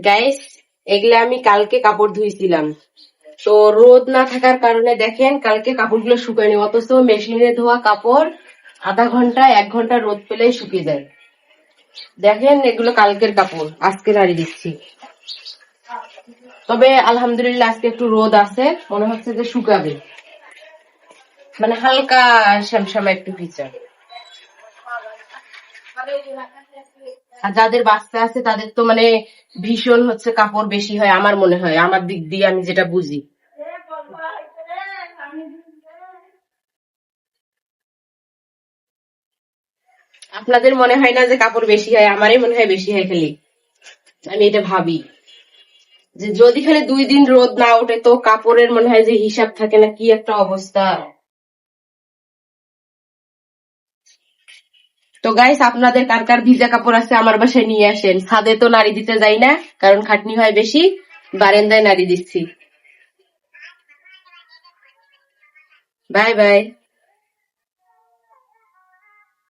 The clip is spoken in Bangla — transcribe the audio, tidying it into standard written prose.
গাইস, এগুলা আমি কালকে কাপড় ধুইছিলাম। তো রোদ না থাকার কারণে দেখেন কালকে কাপড়গুলো শুকায়নি, অথচ মেশিনে ধোয়া কাপড় আধা ঘন্টা 1 ঘন্টা রোদ পেলেই শুকিয়ে যায়। দেখেন এগুলো কালকের কাপড়, আজকে নাড়ি দিচ্ছি। তবে আলহামদুলিল্লাহ আজকে একটু রোদ আছে, মনে হচ্ছে যে শুকাবে, মানে হালকা শ্যামশ্যামা একটু ভিজা। আর যাদের বাচ্চা আছে তাদের তো মানে ভীষণ হচ্ছে কাপড় বেশি হয়, আমার মনে হয়, আমার দিক দিয়ে আমি যেটা বুঝি। আপনাদের মনে হয় না যে কাপড় বেশি হয়? আমারই মনে হয় বেশি হয় খালি। আমি এটা ভাবি যে যদি খালি 2 দিন রোদ না ওঠে তো কাপড়ের মনে হয় যে হিসাব থাকে না, কি একটা অবস্থা। তো গাইস, আপনাদের কার কার ভিজা কাপড় আছে আমার বাসায় নিয়ে আসেন। ছাদে তো নাড়ি দিতে যাই না, কারণ খাটনি হয় বেশি, বারান্দায় নাড়ি দিচ্ছি। Bye bye.